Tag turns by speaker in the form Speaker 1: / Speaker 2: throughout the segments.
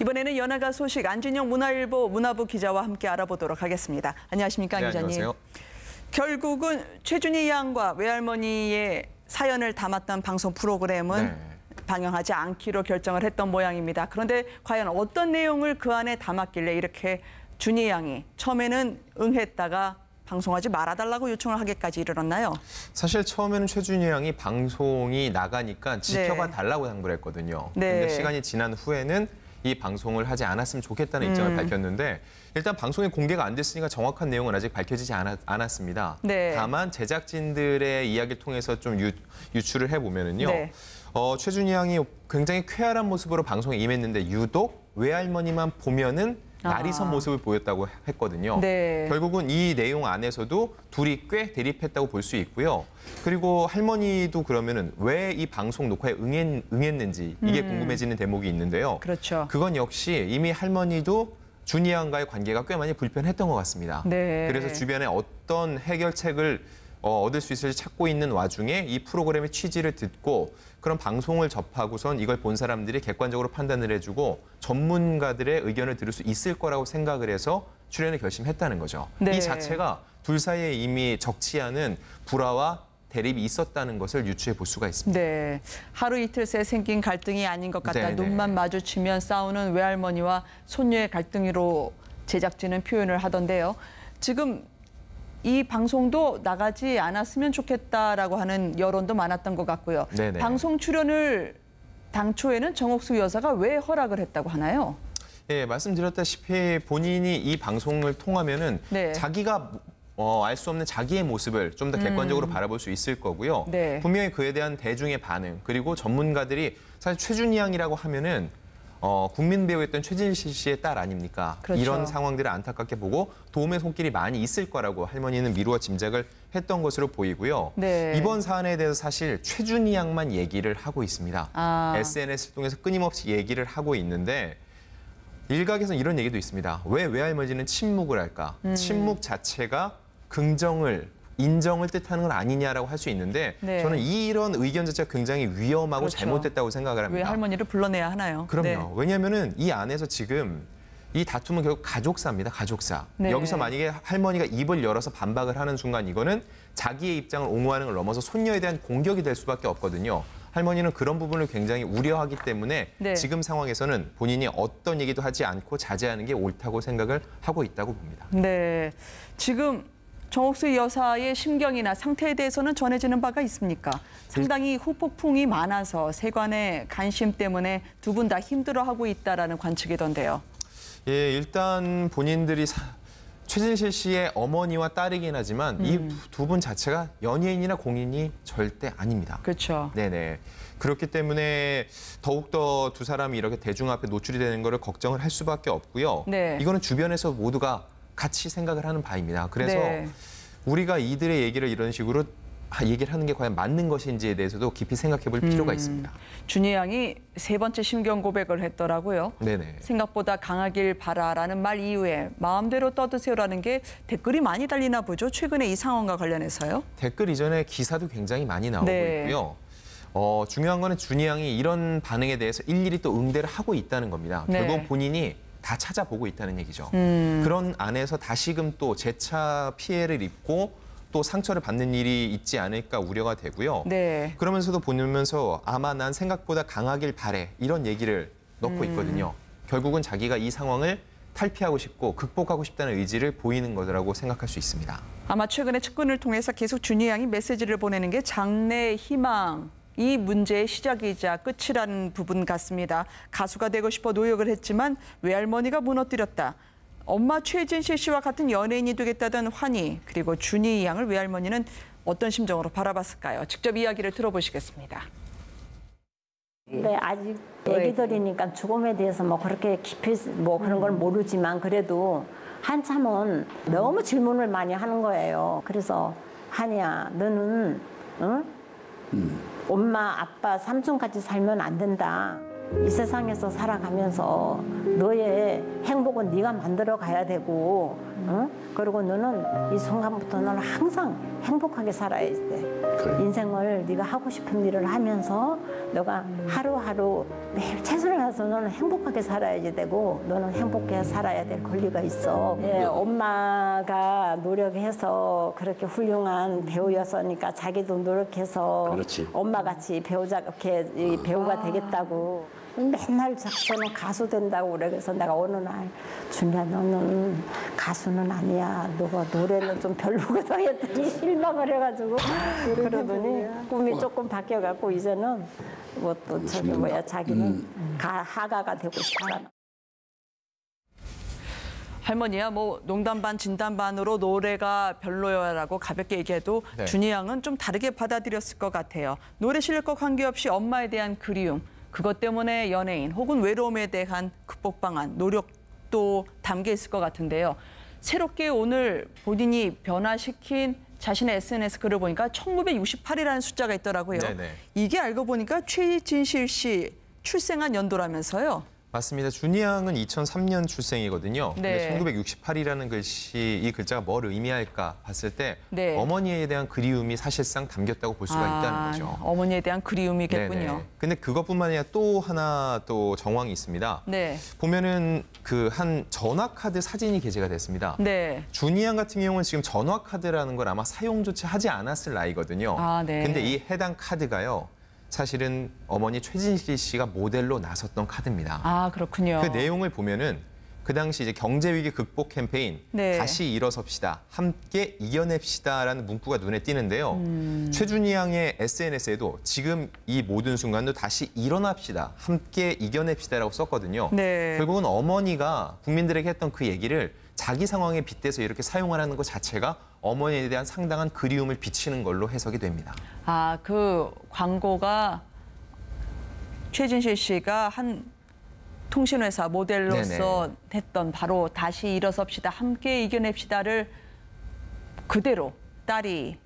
Speaker 1: 이번에는 연예가 소식 안진영 문화일보 문화부 기자와 함께 알아보도록 하겠습니다. 안녕하십니까, 안 기자님.
Speaker 2: 안녕하세요.
Speaker 1: 결국은 최준희 양과 외할머니의 사연을 담았던 방송 프로그램은 방영하지 않기로 결정을 했던 모양입니다. 그런데 과연 어떤 내용을 그 안에 담았길래 이렇게 준희 양이 처음에는 응했다가 방송하지 말아달라고 요청을 하기까지 이르렀나요?
Speaker 2: 사실 처음에는 최준희 양이 방송이 나가니까 지켜봐 달라고 당부를 했거든요. 그런데 시간이 지난 후에는 이 방송을 하지 않았으면 좋겠다는 입장을 밝혔는데 일단 방송에 공개가 안 됐으니까 정확한 내용은 아직 밝혀지지 않았습니다. 다만 제작진들의 이야기를 통해서 좀 유추를 해보면은요. 최준희 양이 굉장히 쾌활한 모습으로 방송에 임했는데 유독 외할머니만 보면은 날이 선 모습을 보였다고 했거든요. 결국은 이 내용 안에서도 둘이 꽤 대립했다고 볼 수 있고요. 그리고 할머니도 그러면은 왜 이 방송 녹화에 응했는지 이게 궁금해지는 대목이 있는데요. 그건 역시 이미 할머니도 준희 양과의 관계가 꽤 많이 불편했던 것 같습니다. 그래서 주변에 어떤 해결책을 얻을 수 있을지 찾고 있는 와중에 이 프로그램의 취지를 듣고 그런 방송을 접하고선 이걸 본 사람들이 객관적으로 판단을 해주고 전문가들의 의견을 들을 수 있을 거라고 생각을 해서 출연을 결심했다는 거죠. 이 자체가 둘 사이에 이미 적지 않은 불화와 대립이 있었다는 것을 유추해 볼 수가 있습니다.
Speaker 1: 하루 이틀 새 생긴 갈등이 아닌 것 같다. 눈만 마주치면 싸우는 외할머니와 손녀의 갈등으로 제작진은 표현을 하던데요. 지금 이 방송도 나가지 않았으면 좋겠다라고 하는 여론도 많았던 것 같고요. 방송 출연을 당초에는 정옥수 여사가 왜 허락을 했다고 하나요?
Speaker 2: 말씀드렸다시피 본인이 이 방송을 통하면은 자기가 알 수 없는 자기의 모습을 좀 더 객관적으로 바라볼 수 있을 거고요. 분명히 그에 대한 대중의 반응 그리고 전문가들이 사실 최준희 양이라고 하면은 국민 배우였던 최진실 씨의 딸 아닙니까? 이런 상황들을 안타깝게 보고 도움의 손길이 많이 있을 거라고 할머니는 미루어 짐작을 했던 것으로 보이고요. 이번 사안에 대해서 사실 최준희 양만 얘기를 하고 있습니다. SNS를 통해서 끊임없이 얘기를 하고 있는데 일각에서는 이런 얘기도 있습니다. 왜 외할머니는 침묵을 할까? 침묵 자체가 인정을 뜻하는 건 아니냐라고 할 수 있는데 저는 이런 의견 자체가 굉장히 위험하고 잘못됐다고 생각을 합니다.
Speaker 1: 왜 할머니를 불러내야 하나요?
Speaker 2: 그럼요. 왜냐하면은 이 안에서 지금 이 다툼은 결국 가족사입니다. 가족사. 여기서 만약에 할머니가 입을 열어서 반박을 하는 순간 이거는 자기의 입장을 옹호하는 걸 넘어서 손녀에 대한 공격이 될 수밖에 없거든요. 할머니는 그런 부분을 굉장히 우려하기 때문에 지금 상황에서는 본인이 어떤 얘기도 하지 않고 자제하는 게 옳다고 생각을 하고 있다고 봅니다.
Speaker 1: 지금 정옥수 여사의 심경이나 상태에 대해서는 전해지는 바가 있습니까? 상당히 후폭풍이 많아서 세간의 관심 때문에 두 분 다 힘들어하고 있다라는 관측이던데요.
Speaker 2: 일단 본인들이 최진실 씨의 어머니와 딸이긴 하지만 이 두 분 자체가 연예인이나 공인이 절대 아닙니다. 그렇기 때문에 더욱더 두 사람이 이렇게 대중 앞에 노출이 되는 거를 걱정을 할 수밖에 없고요. 이거는 주변에서 모두가 같이 생각을 하는 바입니다. 그래서 우리가 이들의 얘기를 이런 식으로 얘기를 하는 게 과연 맞는 것인지에 대해서도 깊이 생각해 볼 필요가 있습니다.
Speaker 1: 준희 양이 세 번째 심경 고백을 했더라고요. 생각보다 강하길 바라라는 말 이후에 마음대로 떠드세요라는 게 댓글이 많이 달리나 보죠. 최근에 이 상황과 관련해서요.
Speaker 2: 댓글 이전에 기사도 굉장히 많이 나오고 있고요. 중요한 거는 준희 양이 이런 반응에 대해서 일일이 또 응대를 하고 있다는 겁니다. 결국 본인이 다 찾아보고 있다는 얘기죠. 그런 안에서 다시금 또 재차 피해를 입고 또 상처를 받는 일이 있지 않을까 우려가 되고요. 그러면서도 보면서 아마 난 생각보다 강하길 바래 이런 얘기를 넣고 있거든요. 결국은 자기가 이 상황을 탈피하고 싶고 극복하고 싶다는 의지를 보이는 거라고 생각할 수 있습니다.
Speaker 1: 아마 최근에 측근을 통해서 계속 준희 양이 메시지를 보내는 게 장래 희망. 이 문제의 시작이자 끝이라는 부분 같습니다. 가수가 되고 싶어 노력을 했지만 외할머니가 무너뜨렸다. 엄마 최진실 씨와 같은 연예인이 되겠다던 환희 그리고 준희 양을 외할머니는 어떤 심정으로 바라봤을까요? 직접 이야기를 들어보시겠습니다.
Speaker 3: 아직 애기들이니까 죽음에 대해서 뭐 그렇게 깊이 뭐 그런 걸 모르지만 그래도 한참은 너무 질문을 많이 하는 거예요. 그래서 한이야 너는 엄마, 아빠, 삼촌까지 살면 안 된다. 이 세상에서 살아가면서 너의 행복은 네가 만들어 가야 되고 어? 그리고 너는 이 순간부터 너는 항상 행복하게 살아야 돼.
Speaker 4: 그래.
Speaker 3: 인생을 네가 하고 싶은 일을 하면서 너가 하루하루 매일 최선을 다해서 너는 행복하게 살아야지 되고 너는 행복해 살아야 될 권리가 있어. 예, 엄마가 노력해서 그렇게 훌륭한 배우였으니까 자기도 노력해서
Speaker 4: 그렇지.
Speaker 3: 엄마같이 배우자 이렇게 이 배우가 되겠다고. 맨날 저는 가수 된다고 그래. 그래서 내가 어느 날 준이야 너는 가수는 아니야. 너가 노래는 좀 별로거든 했더니 실망을 해가지고 그러더니 꿈이 조금 바뀌어갖고 이제는 뭐 또 저기 뭐야 자기는 하가가 되고 싶다.
Speaker 1: 할머니야 뭐 농담 반 진담 반으로 노래가 별로여라고 가볍게 얘기해도
Speaker 2: 네.
Speaker 1: 준이 양은 좀 다르게 받아들였을 것 같아요. 노래 실력과 관계없이 엄마에 대한 그리움, 그것 때문에 연예인 혹은 외로움에 대한 극복 방안, 노력도 담겨 있을 것 같은데요. 새롭게 오늘 본인이 변화시킨 자신의 SNS 글을 보니까 1968이라는 숫자가 있더라고요.
Speaker 2: 네네.
Speaker 1: 이게 알고 보니까 최진실 씨 출생한 연도라면서요.
Speaker 2: 맞습니다. 준이 양은 2003년 출생이거든요.
Speaker 1: 네.
Speaker 2: 근데 1968이라는 글씨, 이 글자가 뭘 의미할까 봤을 때
Speaker 1: 네.
Speaker 2: 어머니에 대한 그리움이 사실상 담겼다고 볼 수가 있다는 거죠.
Speaker 1: 어머니에 대한 그리움이겠군요.
Speaker 2: 네네. 근데 그것뿐만 아니라 또 하나 또 정황이 있습니다.
Speaker 1: 네.
Speaker 2: 보면은 그 한 전화카드 사진이 게재가 됐습니다.
Speaker 1: 네.
Speaker 2: 준이 양 같은 경우는 지금 전화카드라는 걸 아마 사용조차 하지 않았을 나이거든요.
Speaker 1: 아, 네.
Speaker 2: 근데 이 해당 카드가요. 사실은 어머니 최진실 씨가 모델로 나섰던 카드입니다.
Speaker 1: 아, 그렇군요.
Speaker 2: 그 내용을 보면은 그 당시 이제 경제위기 극복 캠페인
Speaker 1: 네.
Speaker 2: 다시 일어섭시다, 함께 이겨냅시다라는 문구가 눈에 띄는데요. 최준희 양의 SNS에도 지금 이 모든 순간도 다시 일어납시다, 함께 이겨냅시다라고 썼거든요.
Speaker 1: 네.
Speaker 2: 결국은 어머니가 국민들에게 했던 그 얘기를 자기 상황에 빗대서 이렇게 사용하라는 것 자체가 어머니에 대한 상당한 그리움을 비치는 걸로 해석이 됩니다.
Speaker 1: 아, 그 광고가 최진실 씨가 한 통신회사 모델로서
Speaker 2: 네네.
Speaker 1: 했던 바로 다시 일어섭시다, 함께 이겨냅시다를 그대로 딸이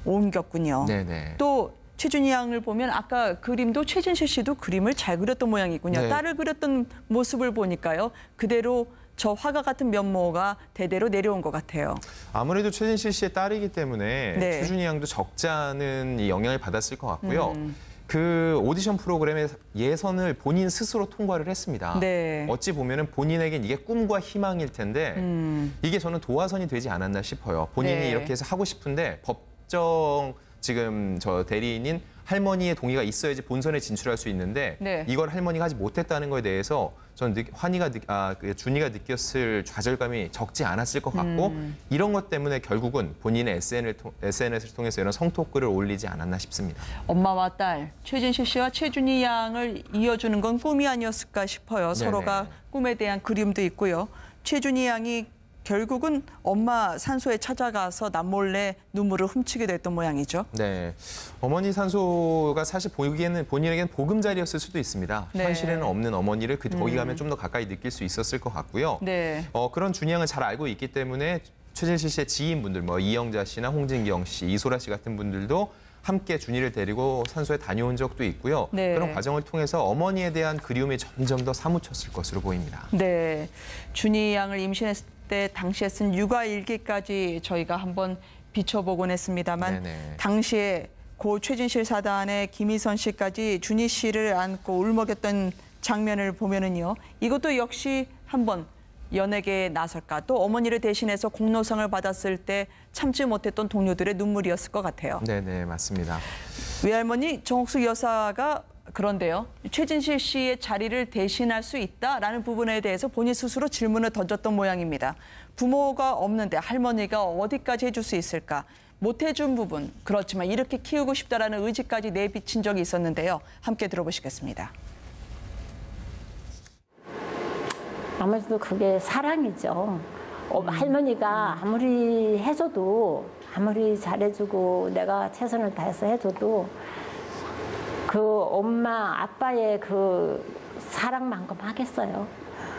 Speaker 1: 옮겼군요.
Speaker 2: 네네.
Speaker 1: 또 최준희 양을 보면 아까 그림도 최진실 씨도 그림을 잘 그렸던 모양이군요.
Speaker 2: 네.
Speaker 1: 딸을 그렸던 모습을 보니까요. 그대로 저 화가 같은 면모가 대대로 내려온 것 같아요.
Speaker 2: 아무래도 최진실 씨의 딸이기 때문에
Speaker 1: 네.
Speaker 2: 최준희 양도 적지 않은 이 영향을 받았을 것 같고요. 그 오디션 프로그램의 예선을 본인 스스로 통과를 했습니다.
Speaker 1: 네.
Speaker 2: 어찌 보면은 본인에겐 이게 꿈과 희망일 텐데 이게 저는 도화선이 되지 않았나 싶어요. 본인이
Speaker 1: 네.
Speaker 2: 이렇게 해서 하고 싶은데 법정 지금 저 대리인인 할머니의 동의가 있어야지 본선에 진출할 수 있는데
Speaker 1: 네.
Speaker 2: 이걸 할머니가 하지 못했다는 거에 대해서 저는 준이가 느꼈을 좌절감이 적지 않았을 것 같고 이런 것 때문에 결국은 본인의 SNS를 통해서 이런 성토글을 올리지 않았나 싶습니다.
Speaker 1: 엄마와 딸, 최진실 씨와 최준희 양을 이어주는 건 꿈이 아니었을까 싶어요.
Speaker 2: 네네.
Speaker 1: 서로가 꿈에 대한 그림도 있고요. 최준희 양이 결국은 엄마 산소에 찾아가서 남몰래 눈물을 훔치게 됐던 모양이죠.
Speaker 2: 네, 어머니 산소가 사실 보기에는 본인에게는 보금자리였을 수도 있습니다.
Speaker 1: 네.
Speaker 2: 현실에는 없는 어머니를 거기 가면 좀 더 가까이 느낄 수 있었을 것 같고요.
Speaker 1: 네.
Speaker 2: 그런 준이 양을 잘 알고 있기 때문에 최진실 씨의 지인분들, 뭐 이영자 씨나 홍진경 씨, 이소라 씨 같은 분들도 함께 준이를 데리고 산소에 다녀온 적도 있고요.
Speaker 1: 네.
Speaker 2: 그런 과정을 통해서 어머니에 대한 그리움이 점점 더 사무쳤을 것으로 보입니다.
Speaker 1: 네, 준희 양을 임신했을 때 당시에 쓴 육아 일기까지 저희가 한번 비춰보곤 했습니다만
Speaker 2: 네네.
Speaker 1: 당시에 고 최진실 사단의 김희선 씨까지 준희 씨를 안고 울먹였던 장면을 보면은요. 이것도 역시 한번 연예계에 나설까, 또 어머니를 대신해서 공로상을 받았을 때 참지 못했던 동료들의 눈물이었을 것 같아요.
Speaker 2: 네네, 맞습니다.
Speaker 1: 외할머니 정옥숙 여사가 그런데요. 최진실 씨의 자리를 대신할 수 있다라는 부분에 대해서 본인 스스로 질문을 던졌던 모양입니다. 부모가 없는데 할머니가 어디까지 해줄 수 있을까? 못 해준 부분, 그렇지만 이렇게 키우고 싶다라는 의지까지 내비친 적이 있었는데요. 함께 들어보시겠습니다.
Speaker 3: 아무래도 그게 사랑이죠. 할머니가 아무리 해줘도, 아무리 잘해주고 내가 최선을 다해서 해줘도 그 엄마, 아빠의 그 사랑만큼 하겠어요.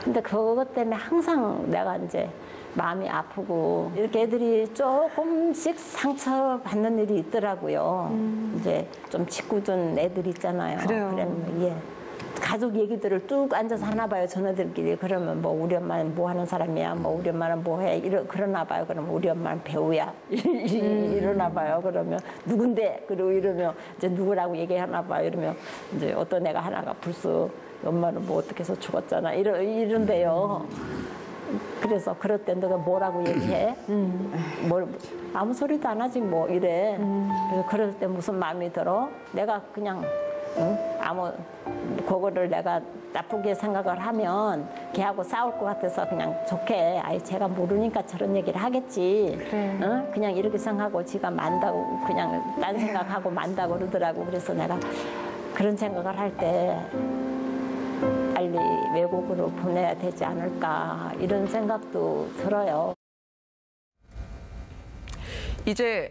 Speaker 3: 근데 그것 때문에 항상 내가 이제 마음이 아프고 이렇게 애들이 조금씩 상처받는 일이 있더라고요. 이제 좀 짓궂은 애들 있잖아요.
Speaker 5: 그래요.
Speaker 3: 그러면 가족 얘기들을 쭉 앉아서 하나 봐요. 전화들끼리. 그러면 뭐 우리 엄마는 뭐 하는 사람이야. 뭐 우리 엄마는 뭐 해. 그러나 봐요. 그러면 우리 엄마는 배우야. 이러나 봐요. 그러면 누군데? 그리고 이러면 이제 누구라고 얘기하나 봐요. 이러면 이제 어떤 애가 하나가 불쑥 엄마는 뭐 어떻게 해서 죽었잖아. 이런데요. 그래서 그럴 때 너가 뭐라고 얘기해? 뭘 아무 소리도 안 하지 뭐 이래. 그래서 그럴 때 무슨 마음이 들어? 내가 그냥 그거를 내가 나쁘게 생각을 하면 걔하고 싸울 것 같아서 그냥 좋게 아이 제가 모르니까 저런 얘기를 하겠지.
Speaker 4: 그래.
Speaker 3: 그냥 이렇게 생각하고 지가 만다고 그냥 딴 생각하고 만다고 그러더라고. 그래서 내가 그런 생각을 할 때 빨리 외국으로 보내야 되지 않을까 이런 생각도 들어요.
Speaker 1: 이제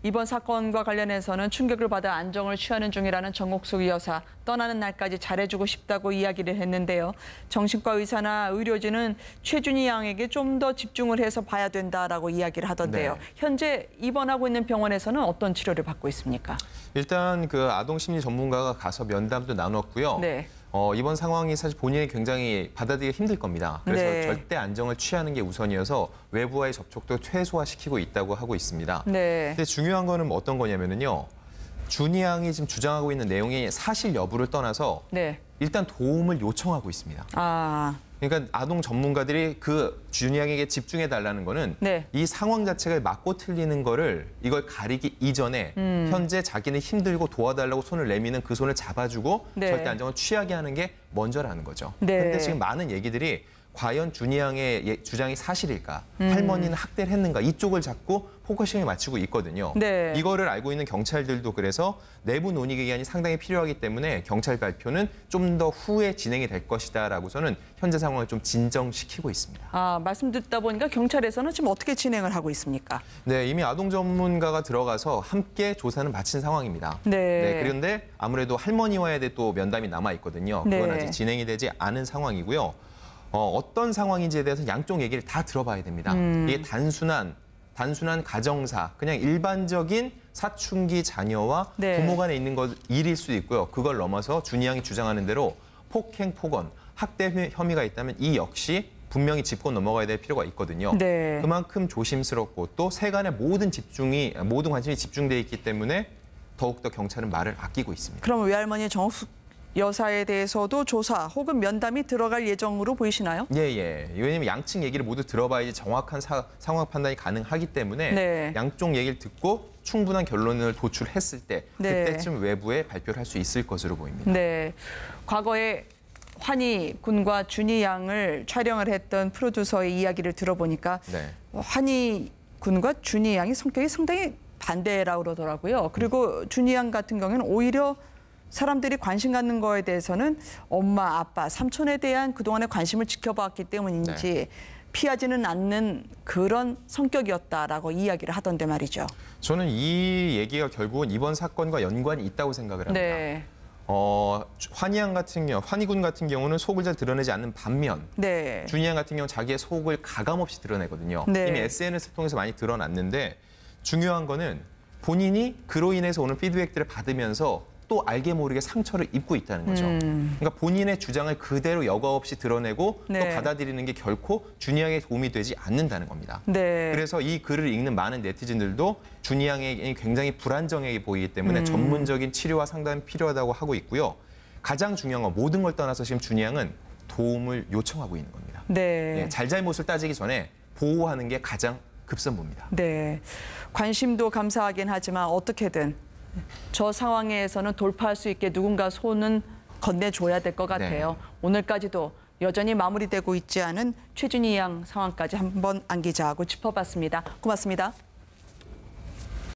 Speaker 1: 이번 사건과 관련해서는 충격을 받아 안정을 취하는 중이라는 정옥숙 여사, 떠나는 날까지 잘해주고 싶다고 이야기를 했는데요. 정신과 의사나 의료진은 최준희 양에게 좀 더 집중을 해서 봐야 된다라고 이야기를 하던데요.
Speaker 2: 네.
Speaker 1: 현재 입원하고 있는 병원에서는 어떤 치료를 받고 있습니까?
Speaker 2: 일단 그 아동 심리 전문가가 가서 면담도 나눴고요.
Speaker 1: 네.
Speaker 2: 이번 상황이 사실 본인이 굉장히 받아들이기 힘들 겁니다. 그래서
Speaker 1: 네.
Speaker 2: 절대 안정을 취하는 게 우선이어서 외부와의 접촉도 최소화시키고 있다고 하고 있습니다.
Speaker 1: 네.
Speaker 2: 근데 중요한 거는 어떤 거냐면요. 준희 양이 지금 주장하고 있는 내용이 사실 여부를 떠나서
Speaker 1: 네.
Speaker 2: 일단 도움을 요청하고 있습니다.
Speaker 1: 아,
Speaker 2: 그러니까 아동 전문가들이 그 준희 양에게 집중해 달라는 거는
Speaker 1: 네.
Speaker 2: 이 상황 자체가 맞고 틀리는 거를 이걸 가리기 이전에 현재 자기는 힘들고 도와달라고 손을 내미는 그 손을 잡아주고
Speaker 1: 네.
Speaker 2: 절대 안정을 취하게 하는 게 먼저라는 거죠.
Speaker 1: 네.
Speaker 2: 그런데 지금 많은 얘기들이 과연 준희 양의 주장이 사실일까? 할머니는 학대를 했는가? 이쪽을 자꾸 포커싱을 맞추고 있거든요.
Speaker 1: 네.
Speaker 2: 이거를 알고 있는 경찰들도 그래서 내부 논의 기간이 상당히 필요하기 때문에 경찰 발표는 좀 더 후에 진행이 될 것이다라고서는 현재 상황을 좀 진정시키고 있습니다.
Speaker 1: 아, 말씀 듣다 보니까 경찰에서는 지금 어떻게 진행을 하고 있습니까?
Speaker 2: 네, 이미 아동 전문가가 들어가서 함께 조사는 마친 상황입니다.
Speaker 1: 네.
Speaker 2: 그런데 아무래도 할머니와의 또 면담이 남아 있거든요. 그건
Speaker 1: 네.
Speaker 2: 아직 진행이 되지 않은 상황이고요. 어떤 상황인지에 대해서 양쪽 얘기를 다 들어봐야 됩니다. 이게 단순한 가정사, 그냥 일반적인 사춘기 자녀와
Speaker 1: 네.
Speaker 2: 부모 간에 있는 일일 수도 있고요. 그걸 넘어서 준희 양이 주장하는 대로 폭행, 폭언, 학대 혐의가 있다면 이 역시 분명히 짚고 넘어가야 될 필요가 있거든요.
Speaker 1: 네.
Speaker 2: 그만큼 조심스럽고 또 세간의 모든 관심이 집중돼 있기 때문에 더욱더 경찰은 말을 아끼고 있습니다.
Speaker 1: 그럼 외할머니 정옥숙 여사에 대해서도 조사 혹은 면담이 들어갈 예정으로 보이시나요?
Speaker 2: 예. 왜냐하면 양측 얘기를 모두 들어봐야지 정확한 상황 판단이 가능하기 때문에
Speaker 1: 네.
Speaker 2: 양쪽 얘기를 듣고 충분한 결론을 도출했을 때
Speaker 1: 네.
Speaker 2: 그때쯤 외부에 발표를 할 수 있을 것으로 보입니다.
Speaker 1: 네. 과거에 환희 군과 준희 양을 촬영을 했던 프로듀서의 이야기를 들어보니까
Speaker 2: 네.
Speaker 1: 환희 군과 준희 양이 성격이 상당히 반대라고 그러더라고요. 그리고 준희 양 같은 경우는 오히려 사람들이 관심 갖는 거에 대해서는 엄마, 아빠, 삼촌에 대한 그동안의 관심을 지켜봤기 때문인지
Speaker 2: 네.
Speaker 1: 피하지는 않는 그런 성격이었다라고 이야기를 하던데 말이죠.
Speaker 2: 저는 이 얘기가 결국은 이번 사건과 연관이 있다고 생각을 합니다.
Speaker 1: 네.
Speaker 2: 환희 군 같은 경우는 속을 잘 드러내지 않는 반면
Speaker 1: 네.
Speaker 2: 준희 양 같은 경우는 자기의 속을 가감없이 드러내거든요.
Speaker 1: 네.
Speaker 2: 이미 SNS를 통해서 많이 드러났는데 중요한 거는 본인이 그로 인해서 오는 피드백들을 받으면서 또 알게 모르게 상처를 입고 있다는 거죠. 그러니까 본인의 주장을 그대로 여과 없이 드러내고
Speaker 1: 네.
Speaker 2: 또 받아들이는 게 결코 준희 양에 도움이 되지 않는다는 겁니다.
Speaker 1: 네.
Speaker 2: 그래서 이 글을 읽는 많은 네티즌들도 준희 양이 굉장히 불안정해 보이기 때문에 전문적인 치료와 상담이 필요하다고 하고 있고요. 가장 중요한 건 모든 걸 떠나서 지금 준희 양은 도움을 요청하고 있는 겁니다.
Speaker 1: 네.
Speaker 2: 잘잘못을 따지기 전에 보호하는 게 가장 급선무입니다.
Speaker 1: 네. 관심도 감사하긴 하지만 어떻게든 저 상황에서는 돌파할 수 있게 누군가 손은 건네줘야 될 것 같아요.
Speaker 2: 네.
Speaker 1: 오늘까지도 여전히 마무리되고 있지 않은 최준희 양 상황까지 한번 안 기자하고 짚어봤습니다. 고맙습니다.